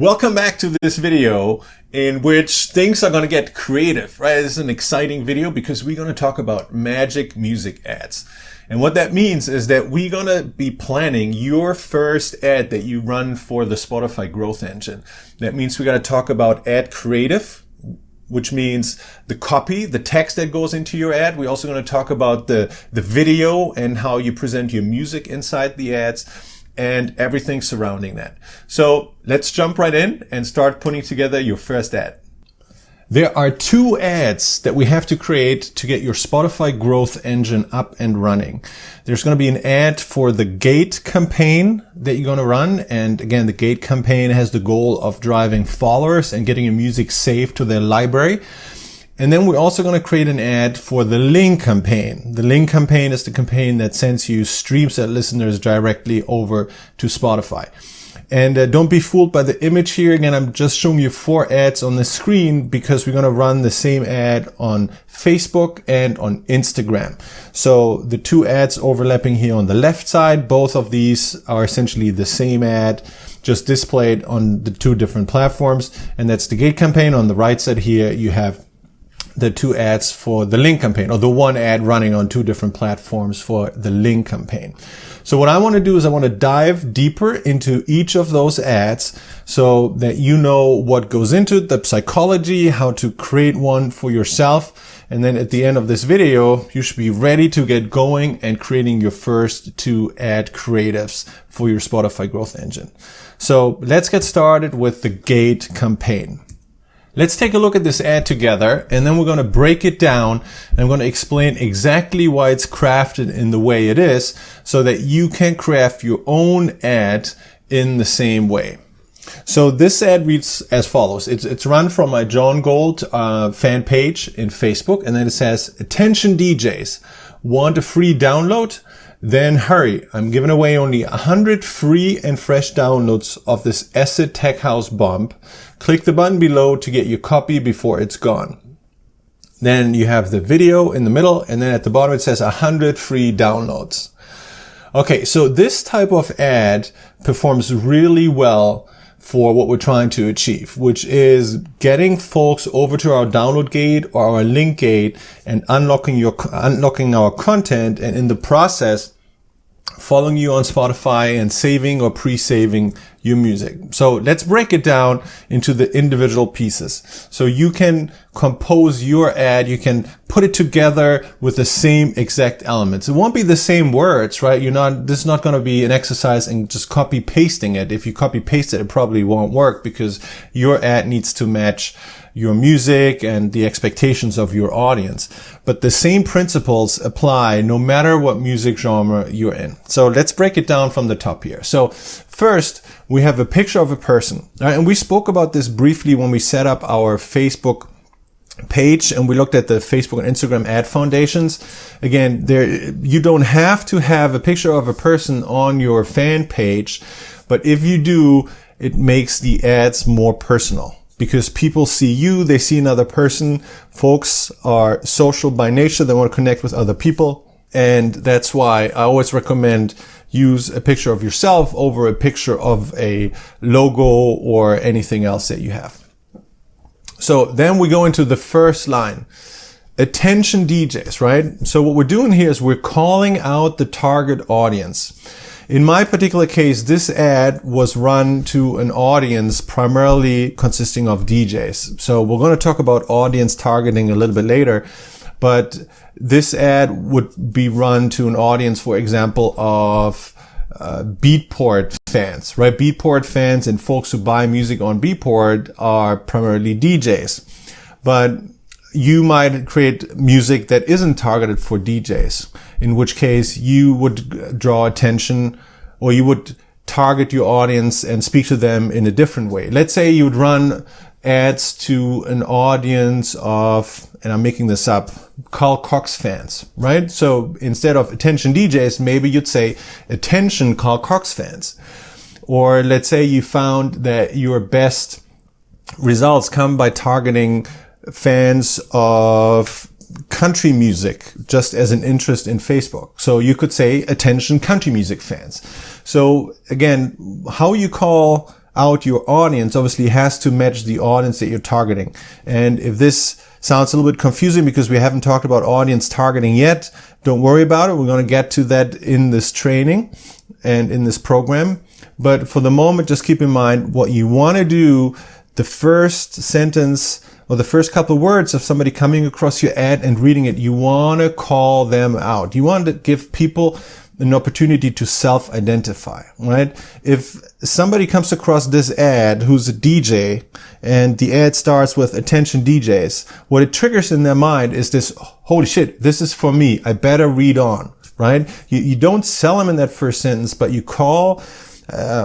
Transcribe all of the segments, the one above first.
Welcome back to this video in which things are going to get creative, right? This is an exciting video because we're going to talk about magic music ads. And what that means is that we're going to be planning your first ad that you run for the Spotify growth engine. That means we're going to talk about ad creative, which means the copy, the text that goes into your ad. We're also going to talk about the video and how you present your music inside the ads and everything surrounding that. So let's jump right in and start putting together your first ad. There are two ads that we have to create to get your Spotify growth engine up and running. There's going to be an ad for the Gate campaign that you're going to run. And again, the Gate campaign has the goal of driving followers and getting your music saved to their library. And then we're also going to create an ad for the Link campaign. The Link campaign is the campaign that sends you streams and listeners directly over to Spotify. And don't be fooled by the image here. Again, I'm just showing you 4 ads on the screen because we're going to run the same ad on Facebook and on Instagram. So the 2 ads overlapping here on the left side, both of these are essentially the same ad, just displayed on the 2 different platforms. And that's the Gate campaign. On the right side here, you have the 2 ads for the Link campaign, or the 1 ad running on 2 different platforms for the Link campaign. So what I want to do is I want to dive deeper into each of those ads so that you know what goes into it, the psychology, how to create one for yourself. And then at the end of this video, you should be ready to get going and creating your first 2 ad creatives for your Spotify growth engine. So let's get started with the Gate campaign. Let's take a look at this ad together, and then we're going to break it down, and I'm going to explain exactly why it's crafted in the way it is so that you can craft your own ad in the same way. So this ad reads as follows. It's run from my John Gold fan page in Facebook, and then it says, "Attention DJs, want a free download? Then hurry, I'm giving away only 100 free and fresh downloads of this Acid Tech House bump. Click the button below to get your copy before it's gone." Then you have the video in the middle, and then at the bottom it says 100 free downloads. Okay, so this type of ad performs really well for what we're trying to achieve, which is getting folks over to our download gate or our link gate and unlocking our content, and in the process following you on Spotify and saving or pre-saving your music. So let's break it down into the individual pieces. So you can compose your ad, you can put it together with the same exact elements. It won't be the same words, right? This is not going to be an exercise in just copy pasting it. If you copy paste it, it probably won't work because your ad needs to match your music and the expectations of your audience. But the same principles apply no matter what music genre you're in. So let's break it down from the top here. So first, we have a picture of a person. Right? And we spoke about this briefly when we set up our Facebook page and we looked at the Facebook and Instagram ad foundations. Again, you don't have to have a picture of a person on your fan page, but if you do, it makes the ads more personal. Because people see you, they see another person. Folks are social by nature. They want to connect with other people. And that's why I always recommend use a picture of yourself over a picture of a logo or anything else that you have. So then we go into the first line. Attention DJs, right? So what we're doing here is we're calling out the target audience. In my particular case, this ad was run to an audience primarily consisting of DJs. So we're going to talk about audience targeting a little bit later, but this ad would be run to an audience, for example, of Beatport fans, right? Beatport fans and folks who buy music on Beatport are primarily DJs. But you might create music that isn't targeted for DJs, in which case you would draw attention or you would target your audience and speak to them in a different way. Let's say you would run ads to an audience of, and I'm making this up, Carl Cox fans, right? So instead of attention DJs, maybe you'd say attention Carl Cox fans. Or let's say you found that your best results come by targeting fans of country music just as an interest in Facebook. So you could say attention country music fans. So again, how you call out your audience obviously has to match the audience that you're targeting. And if this sounds a little bit confusing because we haven't talked about audience targeting yet, don't worry about it. We're going to get to that in this training and in this program. But for the moment, just keep in mind what you want to do. The first sentence or the first couple of words of somebody coming across your ad and reading it, you want to call them out. You want to give people an opportunity to self-identify, right? If somebody comes across this ad who's a DJ and the ad starts with "Attention DJs," what it triggers in their mind is this, holy shit, this is for me. I better read on, right? You don't sell them in that first sentence, but you call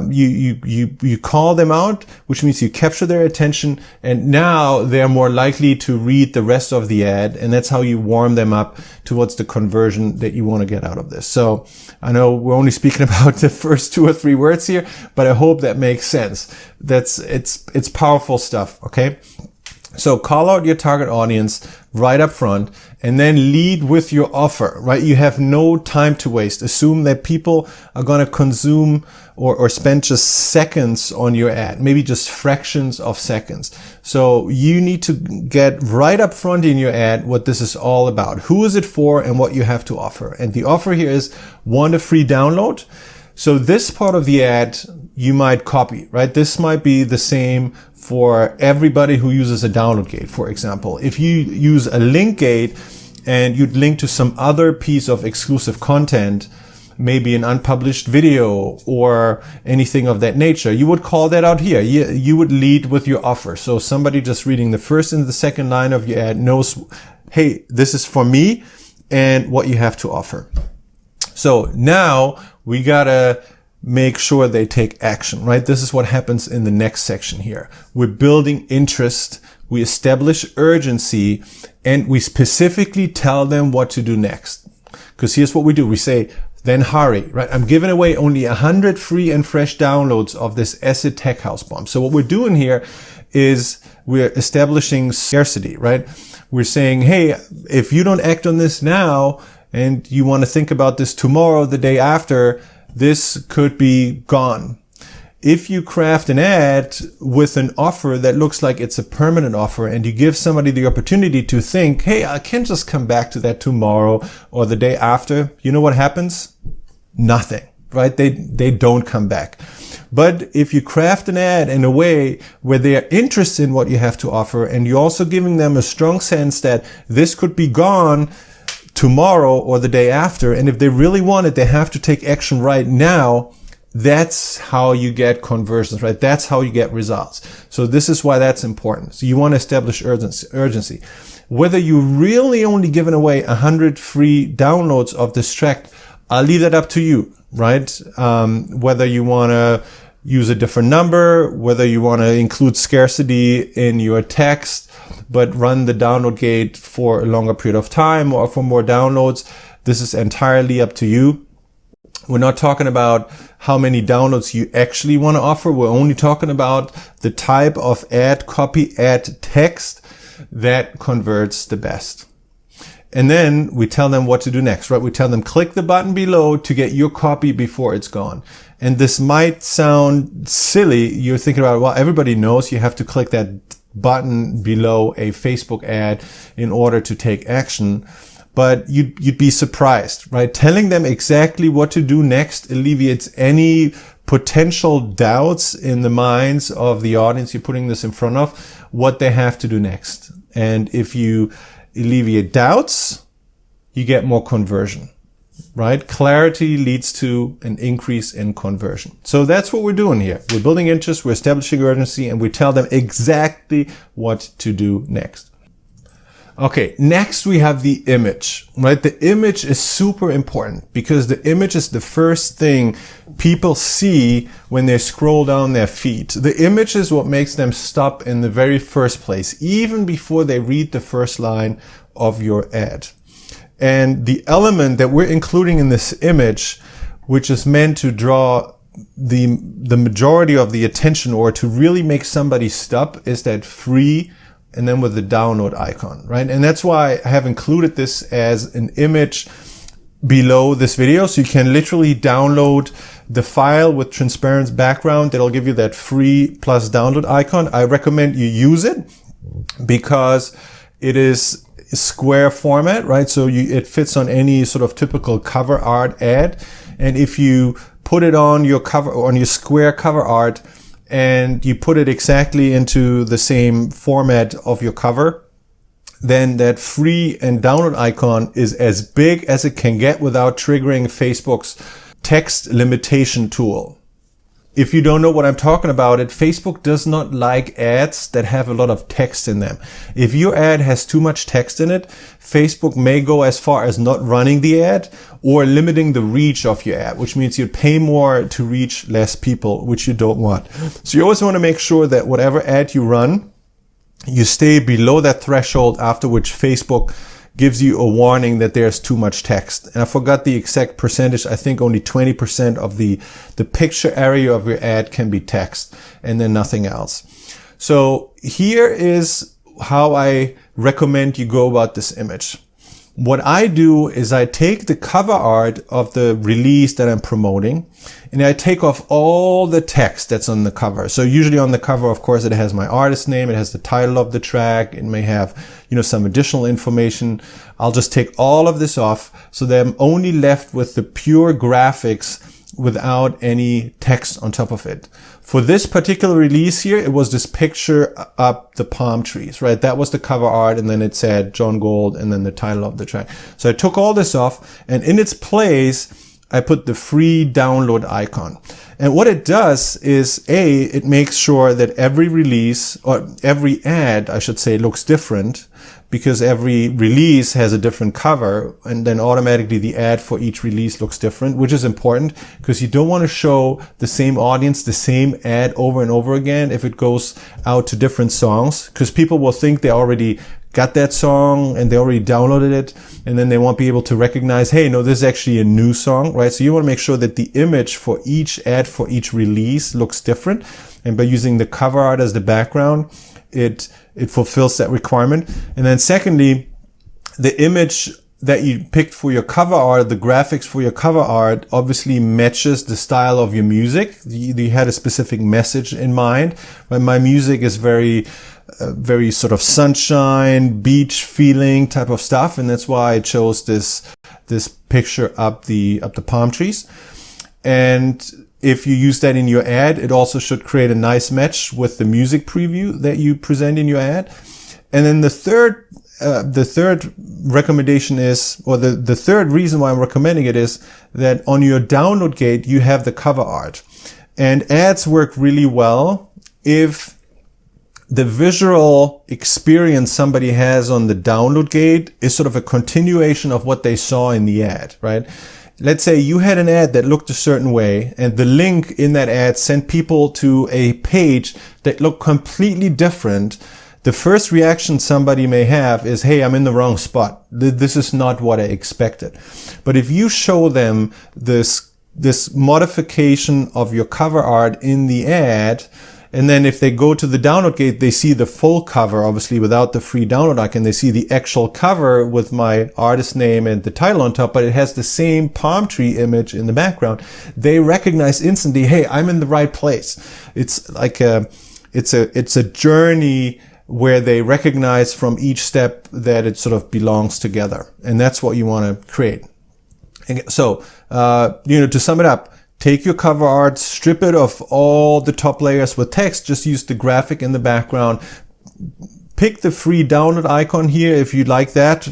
you call them out, which means you capture their attention, and now they're more likely to read the rest of the ad, and that's how you warm them up towards the conversion that you want to get out of this. So I know we're only speaking about the first 2 or 3 words here, but I hope that makes sense. It's powerful stuff, okay? So call out your target audience right up front and then lead with your offer, right? You have no time to waste. Assume that people are going to consume or spend just seconds on your ad, maybe just fractions of seconds. So you need to get right up front in your ad what this is all about. Who is it for and what you have to offer? And the offer here is, want a free download? So this part of the ad you might copy, right? This might be the same for everybody who uses a download gate, for example. If you use a link gate and you'd link to some other piece of exclusive content, maybe an unpublished video or anything of that nature, you would call that out here. You would lead with your offer. So somebody just reading the first and the second line of your ad knows, hey, this is for me and what you have to offer. So now we gotta make sure they take action, right? This is what happens in the next section here. We're building interest, we establish urgency, and we specifically tell them what to do next. Because here's what we do. We say, then hurry, right? I'm giving away only 100 free and fresh downloads of this Acid Tech House bomb. So what we're doing here is we're establishing scarcity, right? We're saying, hey, if you don't act on this now and you want to think about this tomorrow, the day after, this could be gone. If you craft an ad with an offer that looks like it's a permanent offer and you give somebody the opportunity to think, hey, I can just come back to that tomorrow or the day after, you know what happens? Nothing, right? They don't come back. But if you craft an ad in a way where they are interested in what you have to offer and you're also giving them a strong sense that this could be gone tomorrow or the day after, and if they really want it, they have to take action right now, that's how you get conversions, right? That's how you get results. So this is why that's important. So you want to establish urgency. Whether you really only giving away 100 free downloads of this track, I'll leave that up to you, right? Whether you want to use a different number, whether you want to include scarcity in your text, but run the download gate for a longer period of time or for more downloads, this is entirely up to you. We're not talking about how many downloads you actually want to offer. We're only talking about the type of ad copy, ad text that converts the best. And then we tell them what to do next, right? We tell them click the button below to get your copy before it's gone. And this might sound silly. You're thinking about, well, everybody knows you have to click that button below a Facebook ad in order to take action. But you'd be surprised, right? Telling them exactly what to do next alleviates any potential doubts in the minds of the audience you're putting this in front of, what they have to do next. And if you alleviate doubts, you get more conversion, right? Clarity leads to an increase in conversion. So that's what we're doing here. We're building interest, we're establishing urgency, and we tell them exactly what to do next. Okay, next we have the image, right? The image is super important because the image is the first thing people see when they scroll down their feed. The image is what makes them stop in the very first place, even before they read the first line of your ad. And the element that we're including in this image, which is meant to draw the majority of the attention or to really make somebody stop, is that free and then with the download icon, right? And that's why I have included this as an image below this video. So you can literally download the file with transparent background that'll give you that free plus download icon. I recommend you use it because it is square format, right? So it fits on any sort of typical cover art ad. And if you put it on your cover, on your square cover art, and you put it exactly into the same format of your cover, then that free and download icon is as big as it can get without triggering Facebook's text limitation tool. If you don't know what I'm talking about, Facebook does not like ads that have a lot of text in them. If your ad has too much text in it, Facebook may go as far as not running the ad or limiting the reach of your ad, which means you pay more to reach less people, which you don't want. So you always want to make sure that whatever ad you run, you stay below that threshold after which Facebook gives you a warning that there's too much text. And I forgot the exact percentage. I think only 20% of the picture area of your ad can be text and then nothing else. So here is how I recommend you go about this image. What I do is I take the cover art of the release that I'm promoting and I take off all the text that's on the cover. So usually on the cover, of course, it has my artist name, it has the title of the track, it may have, some additional information. I'll just take all of this off so that I'm only left with the pure graphics without any text on top of it. For this particular release here, it was this picture up the palm trees, right? That was the cover art, and then it said John Gold and then the title of the track. So I took all this off, and in its place, I put the free download icon. And what it does is, it makes sure that every release, or every ad, I should say, looks different, because every release has a different cover, and then automatically the ad for each release looks different, which is important because you don't want to show the same audience the same ad over and over again if it goes out to different songs, because people will think they already got that song and they already downloaded it, and then they won't be able to recognize, hey, no, this is actually a new song, right? So you want to make sure that the image for each ad for each release looks different, and by using the cover art as the background, it fulfills that requirement. And then secondly, the image that you picked for your cover art, the graphics for your cover art, obviously matches the style of your music. You had a specific message in mind. But my music is very sort of sunshine, beach feeling type of stuff, and that's why I chose this picture up the palm trees. And if you use that in your ad, it also should create a nice match with the music preview that you present in your ad. And then the third recommendation is, or the third reason why I'm recommending it is that on your download gate, you have the cover art. And ads work really well if the visual experience somebody has on the download gate is sort of a continuation of what they saw in the ad, right? Let's say you had an ad that looked a certain way, and the link in that ad sent people to a page that looked completely different. The first reaction somebody may have is, hey, I'm in the wrong spot. This is not what I expected. But if you show them this modification of your cover art in the ad, and then if they go to the download gate, they see the full cover, obviously without the free download icon. They see the actual cover with my artist name and the title on top, but it has the same palm tree image in the background. They recognize instantly, hey, I'm in the right place. It's like it's a journey where they recognize from each step that it sort of belongs together. And that's what you want to create. So, to sum it up, take your cover art, strip it of all the top layers with text, just use the graphic in the background. Pick the free download icon here if you'd like that.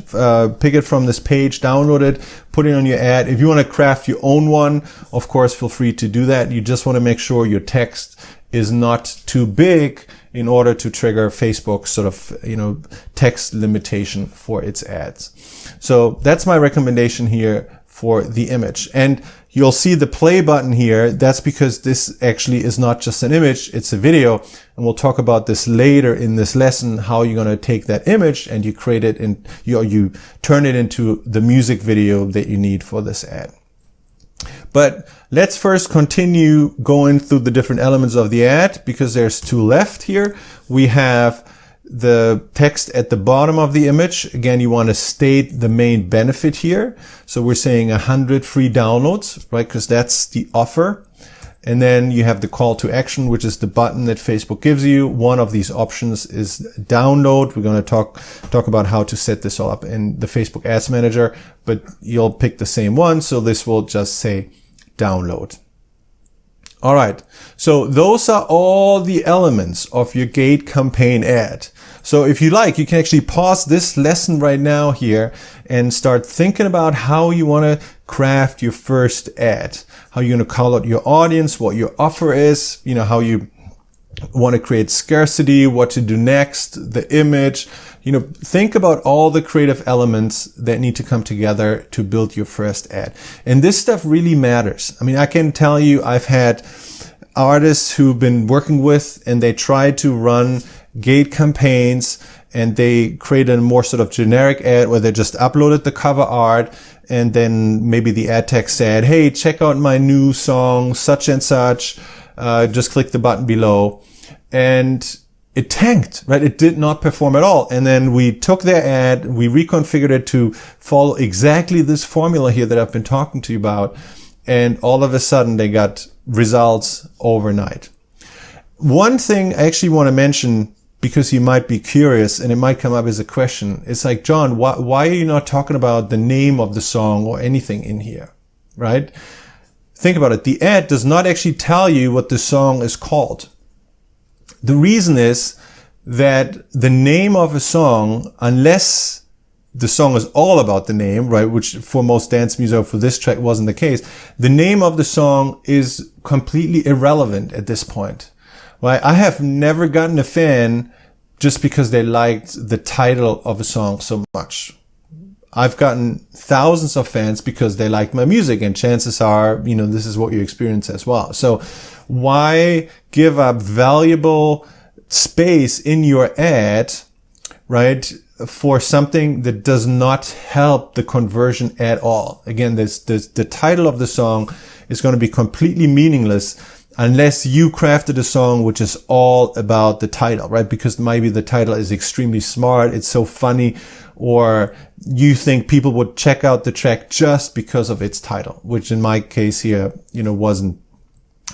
Pick it from this page, download it, put it on your ad. If you want to craft your own one, of course, feel free to do that. You just want to make sure your text is not too big in order to trigger Facebook's sort of, text limitation for its ads. So that's my recommendation here for the image. And you'll see the play button here. That's because this actually is not just an image, it's a video. And we'll talk about this later in this lesson, how you're going to take that image and you create it in, you turn it into the music video that you need for this ad. But let's first continue going through the different elements of the ad, because there's two left here. We have the text at the bottom of the image. Again, you want to state the main benefit here. So we're saying 100 free downloads, right? Because that's the offer. And then you have the call to action, which is the button that Facebook gives you. One of these options is download. We're going to talk about how to set this all up in the Facebook Ads Manager, but you'll pick the same one. So this will just say download. All right. So those are all the elements of your Gate campaign ad. So if you like, you can actually pause this lesson right now here and start thinking about how you want to craft your first ad, how you're going to call out your audience, what your offer is, how you want to create scarcity, what to do next, the image. Think about all the creative elements that need to come together to build your first ad. And this stuff really matters. I can tell you, I've had artists who've been working with, and they try to run Gate campaigns, and they created a more sort of generic ad where they just uploaded the cover art, and then maybe the ad text said, hey, check out my new song, such and such. Just click the button below. And it tanked, right? It did not perform at all. And then we took their ad, we reconfigured it to follow exactly this formula here that I've been talking to you about. And all of a sudden they got results overnight. One thing I actually want to mention, because you might be curious and it might come up as a question. It's like, John, why are you not talking about the name of the song or anything in here, right? Think about it. The ad does not actually tell you what the song is called. The reason is that the name of a song, unless the song is all about the name, right, which for most dance music for this track wasn't the case, the name of the song is completely irrelevant at this point. Right? I have never gotten a fan just because they liked the title of a song so much. I've gotten thousands of fans because they like my music, and chances are, this is what you experience as well. So why give up valuable space in your ad, right, for something that does not help the conversion at all? Again, the title of the song is going to be completely meaningless unless you crafted a song which is all about the title, right? Because maybe the title is extremely smart, it's so funny, or you think people would check out the track just because of its title, which in my case here, wasn't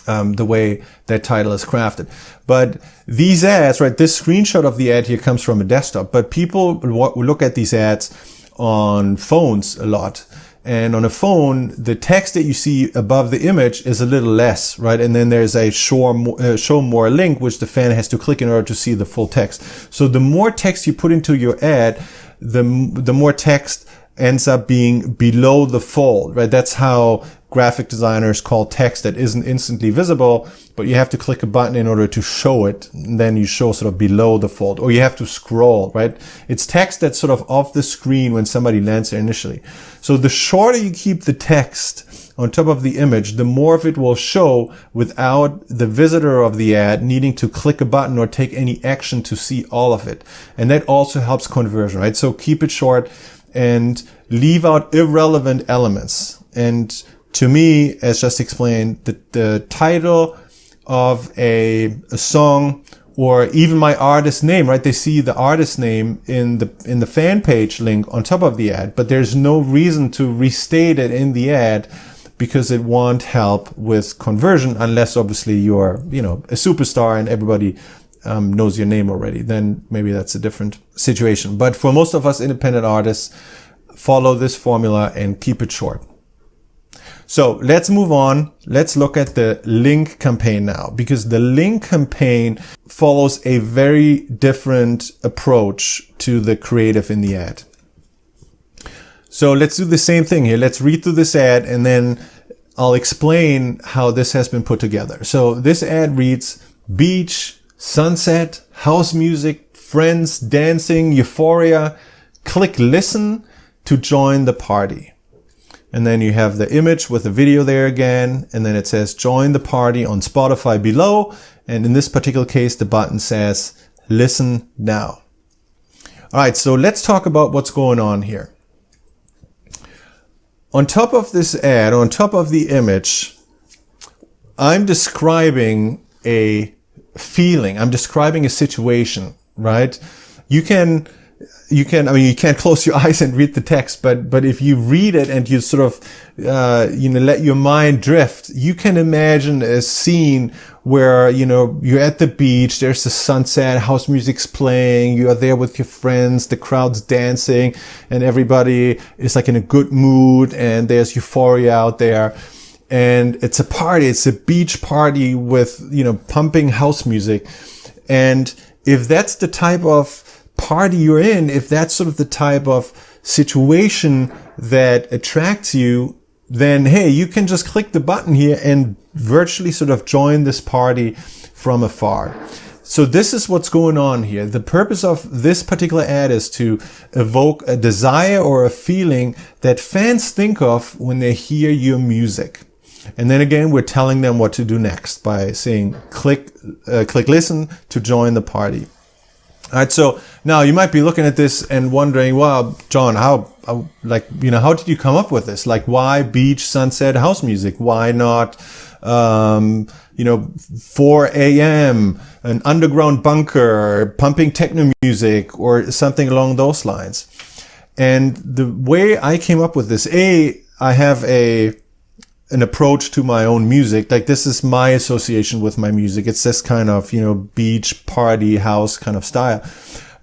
the way that title is crafted. But these ads, right, this screenshot of the ad here comes from a desktop, but people look at these ads on phones a lot. And on a phone, the text that you see above the image is a little less, right? And then there's a show more link, which the fan has to click in order to see the full text. So the more text you put into your ad, the more text ends up being below the fold, right? That's how graphic designers call text that isn't instantly visible, but you have to click a button in order to show it. And then you show sort of below the fold, or you have to scroll, right? It's text that's sort of off the screen when somebody lands there initially. So the shorter you keep the text on top of the image, the more of it will show without the visitor of the ad needing to click a button or take any action to see all of it. And that also helps conversion, right? So keep it short and leave out irrelevant elements. And to me, as just explained, the title of a song, or even my artist name, right? They see the artist name in the fan page link on top of the ad, but there's no reason to restate it in the ad because it won't help with conversion unless obviously you're, a superstar and everybody knows your name already. Then maybe that's a different situation. But for most of us independent artists, follow this formula and keep it short. So let's move on. Let's look at the link campaign now, because the link campaign follows a very different approach to the creative in the ad. So let's do the same thing here. Let's read through this ad and then I'll explain how this has been put together. So this ad reads: beach, sunset, house music, friends, dancing, euphoria. Click listen to join the party. And then you have the image with the video there again. And then it says join the party on Spotify below. And in this particular case, the button says listen now. All right, so let's talk about what's going on here. On top of this ad, on top of the image, I'm describing a feeling. I'm describing a situation, right? I mean, you can't close your eyes and read the text, but if you read it and you sort of, let your mind drift, you can imagine a scene where, you're at the beach, there's the sunset, house music's playing, you are there with your friends, the crowd's dancing, and everybody is like in a good mood, and there's euphoria out there. And it's a party, it's a beach party with, pumping house music. And if that's the type of party you're in, if that's sort of the type of situation that attracts you, then hey, you can just click the button here and virtually sort of join this party from afar. So this is what's going on here. The purpose of this particular ad is to evoke a desire or a feeling that fans think of when they hear your music. And then again, we're telling them what to do next by saying click listen to join the party. All right, so now you might be looking at this and wondering, well, John, how did you come up with this? Like, why beach, sunset, house music? Why not, 4 a.m., an underground bunker, pumping techno music, or something along those lines? And the way I came up with this, I have an approach to my own music. Like, this is my association with my music. It's this kind of, beach, party, house kind of style.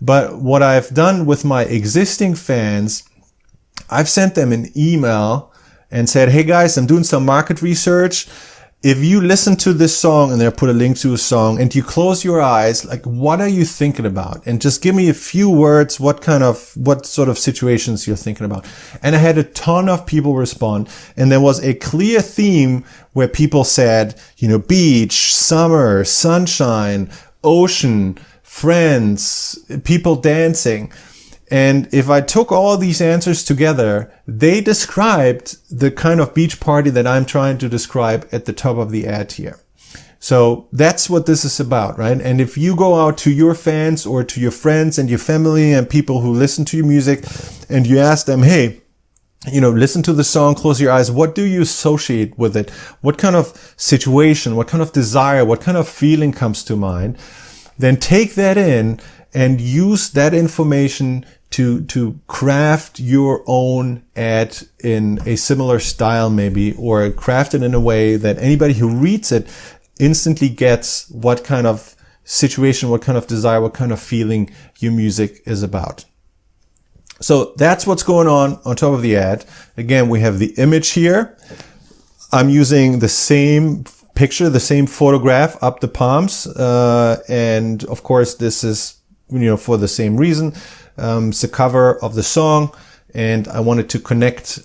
But what I've done with my existing fans, I've sent them an email and said, hey guys, I'm doing some market research. If you listen to this song, and they put a link to a song, and you close your eyes, like, what are you thinking about? And just give me a few words, what sort of situations you're thinking about. And I had a ton of people respond. And there was a clear theme where people said, beach, summer, sunshine, ocean, friends, people dancing. And if I took all these answers together, they described the kind of beach party that I'm trying to describe at the top of the ad here. So that's what this is about, right? And if you go out to your fans or to your friends and your family and people who listen to your music, and you ask them, hey, listen to the song, close your eyes, what do you associate with it? What kind of situation, what kind of desire, what kind of feeling comes to mind? Then take that in and use that information to craft your own ad in a similar style maybe, or craft it in a way that anybody who reads it instantly gets what kind of situation, what kind of desire, what kind of feeling your music is about. So that's what's going on top of the ad. Again, we have the image here. I'm using the same picture, the same photograph up the palms. And of course, this is, for the same reason. It's the cover of the song, and I wanted to connect.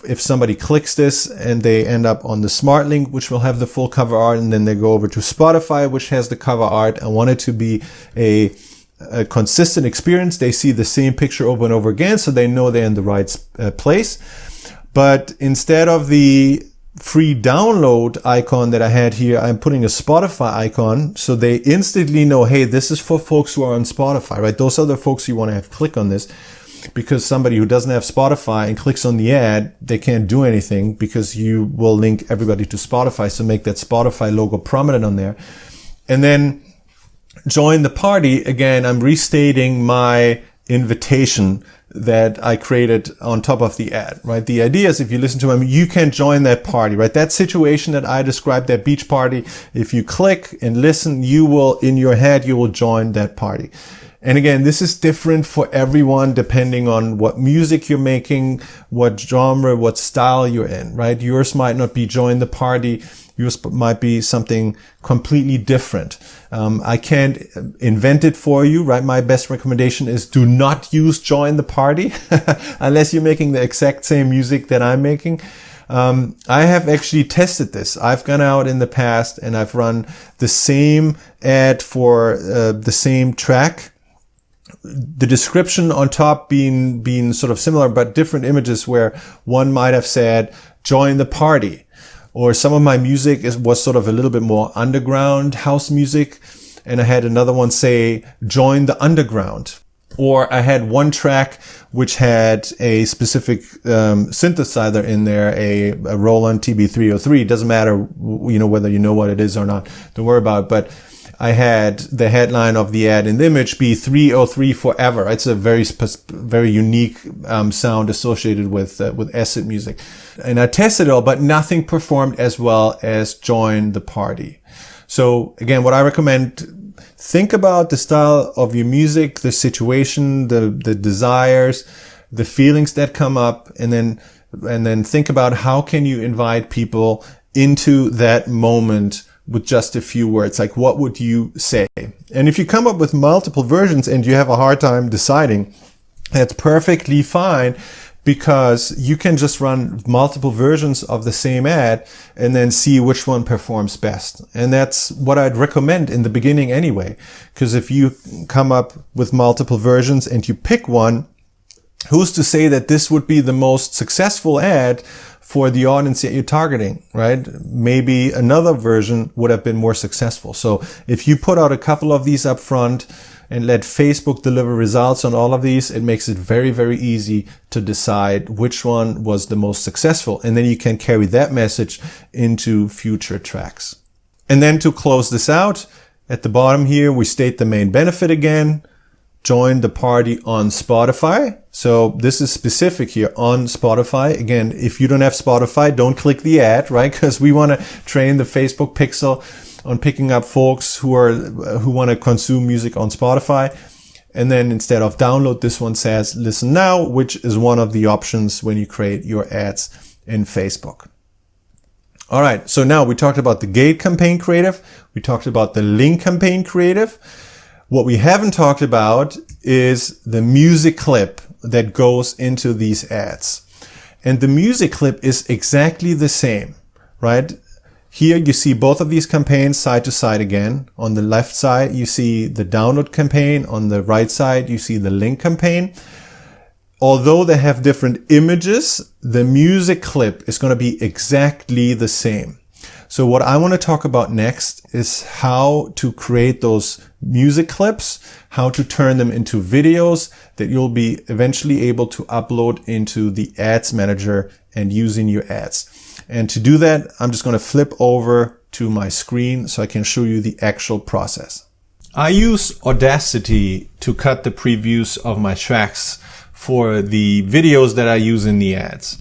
If somebody clicks this and they end up on the Smart Link, which will have the full cover art, and then they go over to Spotify, which has the cover art, I want it to be a consistent experience. They see the same picture over and over again, so they know they're in the right place. But instead of the free download icon that I had here, I'm putting a Spotify icon, so they instantly know, hey, this is for folks who are on Spotify, right? Those are the folks you want to have click on this, because somebody who doesn't have Spotify and clicks on the ad, they can't do anything because you will link everybody to Spotify. So make that Spotify logo prominent on there. And then join the party. Again, I'm restating my invitation that I created on top of the ad, right? The idea is, if you listen to them, you can join that party, right? That situation that I described, that beach party, if you click and listen, you will, in your head, you will join that party. And again, this is different for everyone depending on what music you're making, what genre, what style you're in, right? Yours might not be join the party. Yours might be something completely different. I can't invent it for you, right? My best recommendation is do not use join the party unless you're making the exact same music that I'm making. I have actually tested this. I've gone out in the past and I've run the same ad for the same track. The description on top being sort of similar, but different images, where one might have said, join the party. Or some of my music was sort of a little bit more underground house music. And I had another one say, join the underground. Or I had one track which had a specific synthesizer in there, a Roland TB-303. It doesn't matter, whether you know what it is or not. Don't worry about it. But I had the headline of the ad in the image be 303 forever. It's a very unique sound associated with acid music. And I tested it all, but nothing performed as well as Join the Party. So again, what I recommend, think about the style of your music, the situation, the desires, the feelings that come up, and then think about how can you invite people into that moment with just a few words. Like, what would you say? And if you come up with multiple versions and you have a hard time deciding, that's perfectly fine, because you can just run multiple versions of the same ad and then see which one performs best. And that's what I'd recommend in the beginning anyway. Because if you come up with multiple versions and you pick one, who's to say that this would be the most successful ad for the audience that you're targeting, right? Maybe another version would have been more successful. So if you put out a couple of these up front and let Facebook deliver results on all of these, it makes it very, very easy to decide which one was the most successful. And then you can carry that message into future tracks. And then to close this out, at the bottom here, we state the main benefit again. Join the party on Spotify. So this is specific here on Spotify. Again, if you don't have Spotify, don't click the ad, right? Because we want to train the Facebook pixel on picking up folks who want to consume music on Spotify. And then instead of download, this one says listen now, which is one of the options when you create your ads in Facebook. All right. So now we talked about the gate campaign creative. We talked about the link campaign creative. What we haven't talked about is the music clip that goes into these ads. And the music clip is exactly the same, right? Here you see both of these campaigns side to side again. On the left side, you see the download campaign. On the right side, you see the link campaign. Although they have different images, the music clip is going to be exactly the same. So what I want to talk about next is how to create those music clips, how to turn them into videos that you'll be eventually able to upload into the Ads Manager and use in your ads. And to do that, I'm just going to flip over to my screen so I can show you the actual process. I use Audacity to cut the previews of my tracks for the videos that I use in the ads.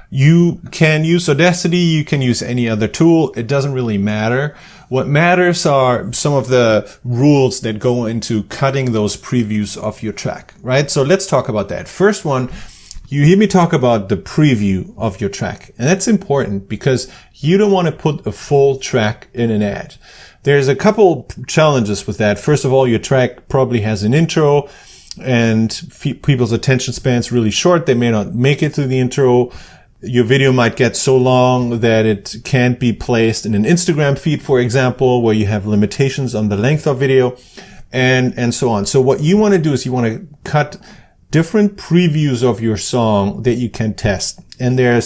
You can use Audacity, you can use any other tool. It doesn't really matter. What matters are some of the rules that go into cutting those previews of your track, right? So let's talk about that. First one, you hear me talk about the preview of your track. And that's important because you don't want to put a full track in an ad. There's a couple challenges with that. First of all, your track probably has an intro and people's attention span's really short. They may not make it to the intro. Your video might get so long that it can't be placed in an Instagram feed, for example, where you have limitations on the length of video and so on. So what you want to do is you want to cut different previews of your song that you can test. And there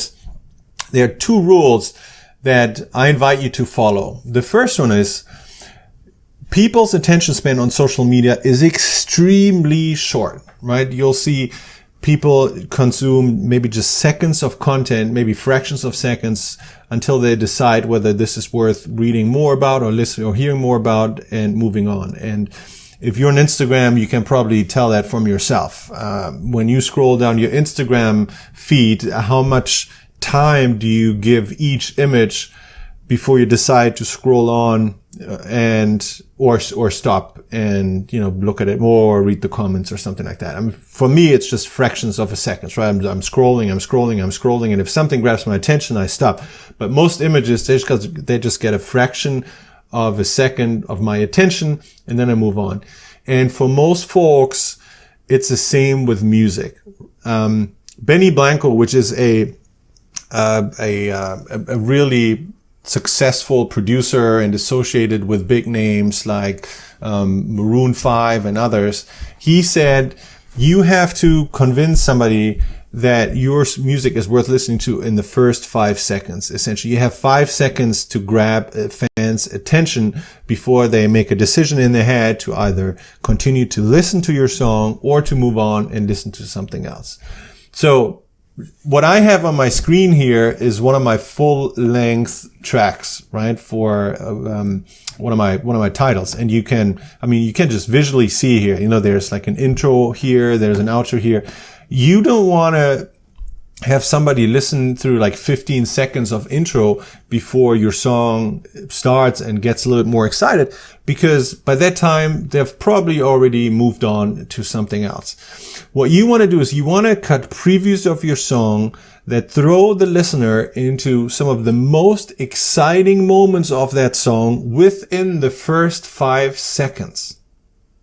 are two rules that I invite you to follow. The first one is people's attention span on social media is extremely short, right? You'll see people consume maybe just seconds of content, maybe fractions of seconds, until they decide whether this is worth reading more about or listening or hearing more about and moving on. And if you're on Instagram, you can probably tell that from yourself. When you scroll down your Instagram feed, how much time do you give each image before you decide to scroll on or stop and, look at it more or read the comments or something like that. I mean, for me, it's just fractions of a second, right? I'm scrolling. And if something grabs my attention, I stop. But most images, they just get a fraction of a second of my attention and then I move on. And for most folks, it's the same with music. Benny Blanco, which is a really successful producer and associated with big names like Maroon 5 and others, he said you have to convince somebody that your music is worth listening to in the first 5 seconds. Essentially, you have 5 seconds to grab a fan's attention before they make a decision in their head to either continue to listen to your song or to move on and listen to something else. So what I have on my screen here is one of my full-length tracks, right? For one of my titles, and you can just visually see here. You know, there's like an intro here, there's an outro here. You don't want to have somebody listen through like 15 seconds of intro before your song starts and gets a little bit more excited, because by that time they've probably already moved on to something else. What you want to do is you want to cut previews of your song that throw the listener into some of the most exciting moments of that song within the first 5 seconds.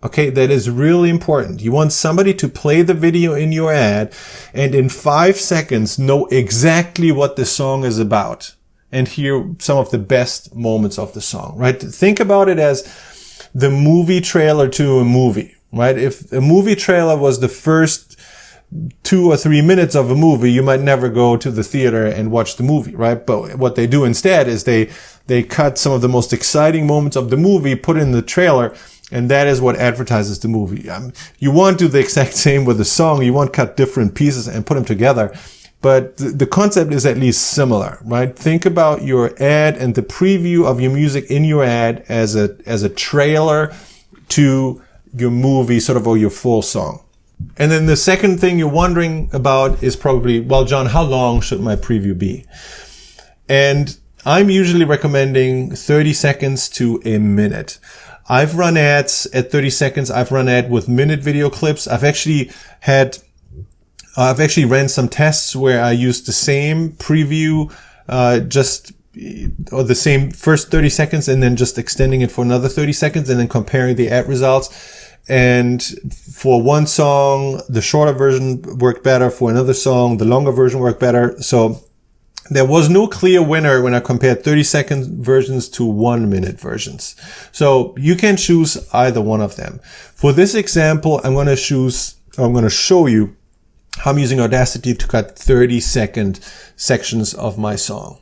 Okay, that is really important. You want somebody to play the video in your ad and in 5 seconds know exactly what the song is about and hear some of the best moments of the song, right? Think about it as the movie trailer to a movie, right? If a movie trailer was the first 2 or 3 minutes of a movie, you might never go to the theater and watch the movie, right? But what they do instead is they cut some of the most exciting moments of the movie, put in the trailer, and that is what advertises the movie. You want to do the exact same with the song. You want to cut different pieces and put them together. But the concept is at least similar, right? Think about your ad and the preview of your music in your ad as a trailer to your movie, sort of, or your full song. And then the second thing you're wondering about is probably, well, John, how long should my preview be? And I'm usually recommending 30 seconds to a minute. I've run ads at 30 seconds. I've run ad with minute video clips. I've actually ran some tests where I used the same preview, or the same first 30 seconds and then just extending it for another 30 seconds and then comparing the ad results. And for one song, the shorter version worked better. For another song, the longer version worked better. So there was no clear winner when I compared 30-second versions to 1-minute versions. So you can choose either one of them. For this example, I'm going to show you how I'm using Audacity to cut 30-second sections of my song.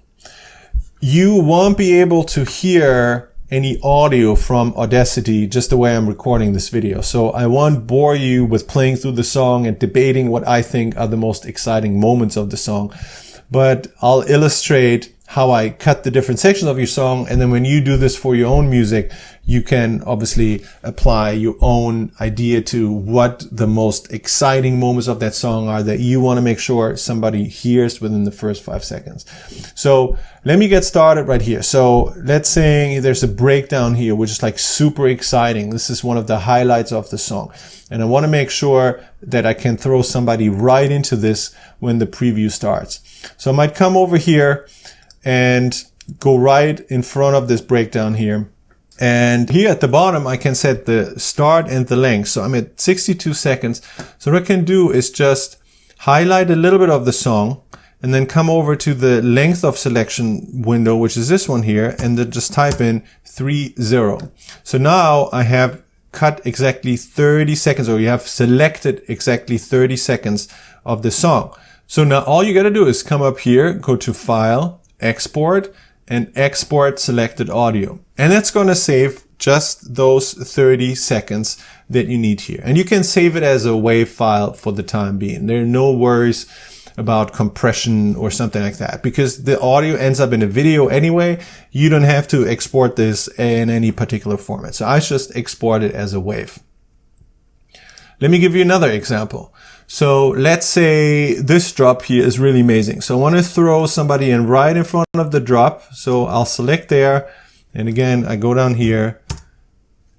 You won't be able to hear any audio from Audacity just the way I'm recording this video. So I won't bore you with playing through the song and debating what I think are the most exciting moments of the song. But I'll illustrate how I cut the different sections of your song. And then when you do this for your own music, you can obviously apply your own idea to what the most exciting moments of that song are that you want to make sure somebody hears within the first 5 seconds. So let me get started right here. So let's say there's a breakdown here, which is like super exciting. This is one of the highlights of the song. And I want to make sure that I can throw somebody right into this when the preview starts. So I might come over here and go right in front of this breakdown here. And here at the bottom, I can set the start and the length. So I'm at 62 seconds. So what I can do is just highlight a little bit of the song and then come over to the length of selection window, which is this one here, and then just type in 30. So now I have cut exactly 30 seconds, or you have selected exactly 30 seconds of the song. So now all you got to do is come up here, go to File, Export, and export selected audio. And that's going to save just those 30 seconds that you need here. And you can save it as a WAV file for the time being. There are no worries about compression or something like that, because the audio ends up in a video anyway. You don't have to export this in any particular format. So I just export it as a WAV. Let me give you another example. So let's say this drop here is really amazing. So I want to throw somebody in right in front of the drop. So I'll select there. And again, I go down here,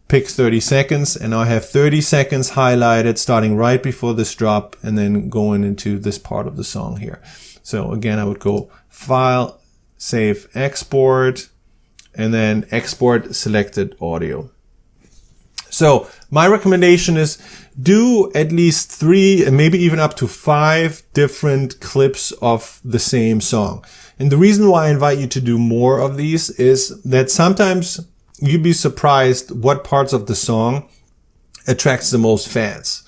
pick 30 seconds, and now I have 30 seconds highlighted starting right before this drop and then going into this part of the song here. So again, I would go File, Save, Export, and then Export Selected Audio. So my recommendation is do at least 3 and maybe even up to 5 different clips of the same song. And the reason why I invite you to do more of these is that sometimes you'd be surprised what parts of the song attracts the most fans.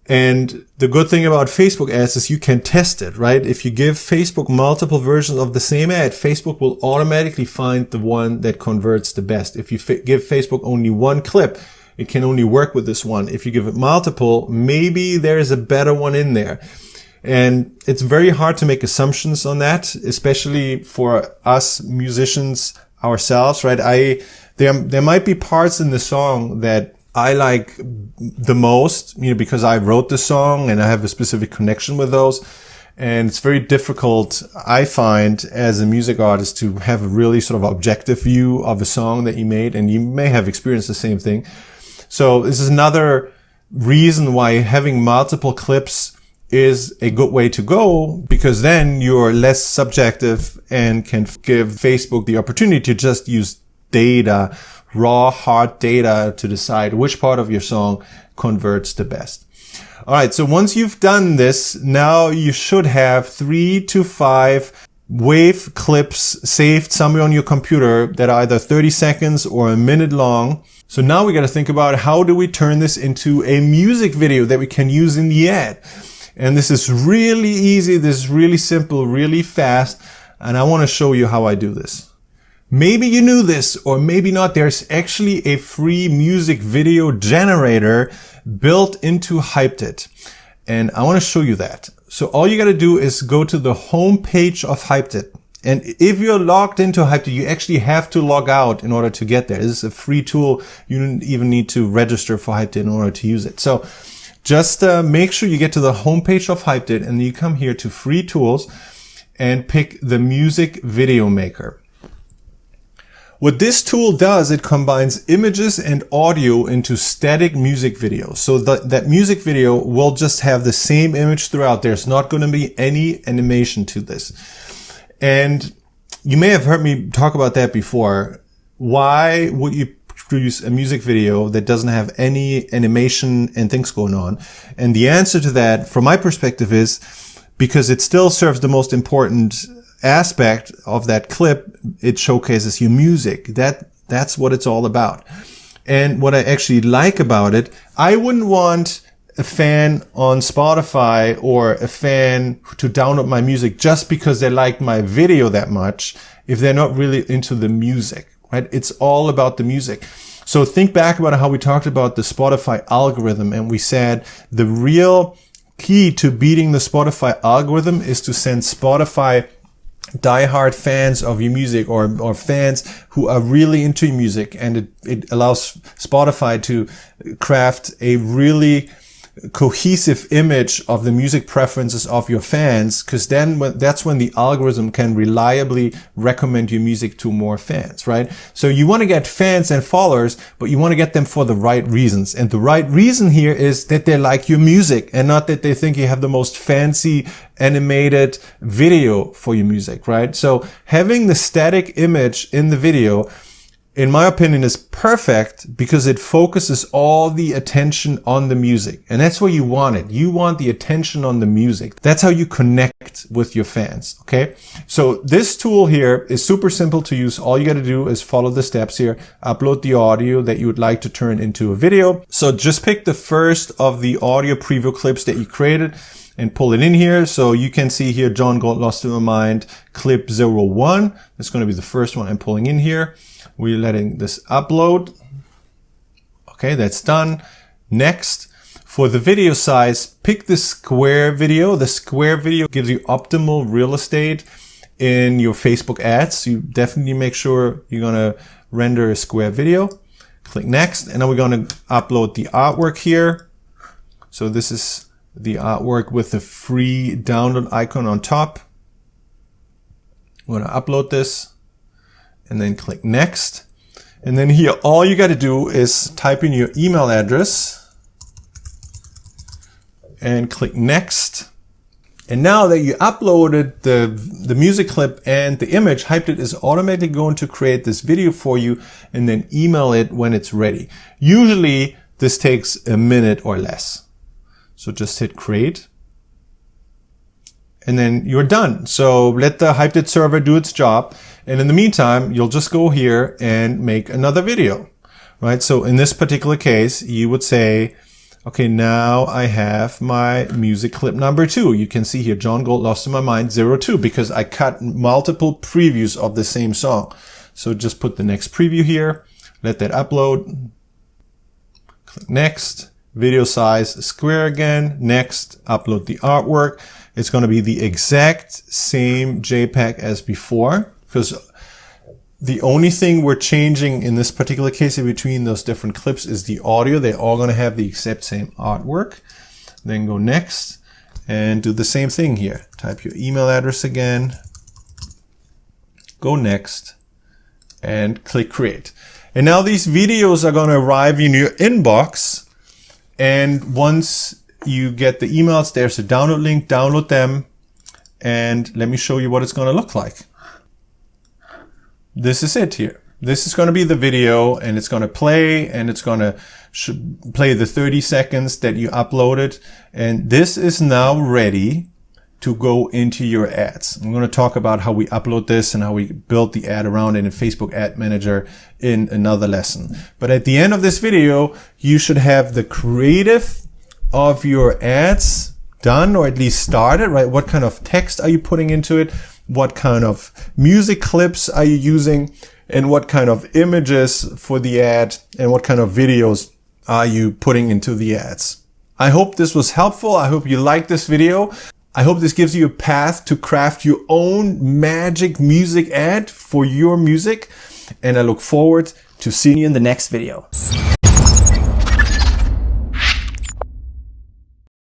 And the good thing about Facebook ads is you can test it, right? If you give Facebook multiple versions of the same ad, Facebook will automatically find the one that converts the best. If you give Facebook only one clip, it can only work with this one. If you give it multiple, maybe there's a better one in there. And it's very hard to make assumptions on that, especially for us musicians ourselves, right? There might be parts in the song that I like the most, because I wrote the song and I have a specific connection with those. And it's very difficult, I find, as a music artist to have a really sort of objective view of a song that you made. And you may have experienced the same thing. So this is another reason why having multiple clips is a good way to go, because then you're less subjective and can give Facebook the opportunity to just use data, raw, hard data, to decide which part of your song converts the best. All right, so once you've done this, now you should have 3 to 5 wave clips saved somewhere on your computer that are either 30 seconds or a minute long. So now we got to think about, how do we turn this into a music video that we can use in the ad? And this is really easy. This is really simple, really fast. And I want to show you how I do this. Maybe you knew this, or maybe not. There's actually a free music video generator built into Hyped. And I want to show you that. So all you got to do is go to the home page of Hyped. And if you're logged into Hyped, you actually have to log out in order to get there. This is a free tool. You don't even need to register for Hyped in order to use it. So just make sure you get to the homepage of Hyped, and you come here to free tools and pick the music video maker. What this tool does, it combines images and audio into static music videos. So that music video will just have the same image throughout. There's not going to be any animation to this. And you may have heard me talk about that before. Why would you produce a music video that doesn't have any animation and things going on? And the answer to that, from my perspective, is because it still serves the most important aspect of that clip. It showcases your music. That's what it's all about. And what I actually like about it, I wouldn't want a fan on Spotify or a fan to download my music just because they like my video that much if they're not really into the music, right? It's all about the music. So think back about how we talked about the Spotify algorithm, and we said the real key to beating the Spotify algorithm is to send Spotify diehard fans of your music, or fans who are really into your music, and it allows Spotify to craft a really cohesive image of the music preferences of your fans, because then that's when the algorithm can reliably recommend your music to more fans, right? So you want to get fans and followers, but you want to get them for the right reasons. And the right reason here is that they like your music, and not that they think you have the most fancy animated video for your music, right? So having the static image in the video, in my opinion, is perfect because it focuses all the attention on the music. And that's where you want it. You want the attention on the music. That's how you connect with your fans, okay? So this tool here is super simple to use. All you got to do is follow the steps here, upload the audio that you would like to turn into a video. So just pick the first of the audio preview clips that you created and pull it in here. So you can see here, John Gold, Lost in My Mind, clip 01. That's going to be the first one I'm pulling in here. We're letting this upload. Okay, that's done. Next, for the video size, pick the square video. The square video gives you optimal real estate in your Facebook ads. You definitely make sure you're going to render a square video. Click next, and then we're going to upload the artwork here. So this is the artwork with the free download icon on top. I'm going to upload this. And then click next. And then here, all you got to do is type in your email address and click next. And now that you uploaded the music clip and the image, Hyped is automatically going to create this video for you and then email it when it's ready. Usually this takes a minute or less. So just hit create. And then you're done. So let the Hyped server do its job. And in the meantime, you'll just go here and make another video, right? So in this particular case, you would say, okay, now I have my music clip number 2. You can see here, John Gold, Lost in My Mind 02, because I cut multiple previews of the same song. So just put the next preview here, let that upload, click next. video size square again. Next, upload the artwork. It's going to be the exact same JPEG as before, because the only thing we're changing in this particular case in between those different clips is the audio. They're all going to have the exact same artwork. Then go next and do the same thing here. Type your email address again. Go next and click create. And now these videos are going to arrive in your inbox. And once you get the emails, there's a download link, download them. And let me show you what it's going to look like. This is it here. This is going to be the video, and it's going to play, and it's going to play the 30 seconds that you uploaded. And this is now ready to go into your ads. I'm going to talk about how we upload this and how we build the ad around it in Facebook Ad Manager in another lesson. But at the end of this video, you should have the creative of your ads done, or at least started, right? What kind of text are you putting into it? What kind of music clips are you using? And what kind of images for the ad? And what kind of videos are you putting into the ads? I hope this was helpful. I hope you liked this video. I hope this gives you a path to craft your own magic music ad for your music. And I look forward to seeing you in the next video.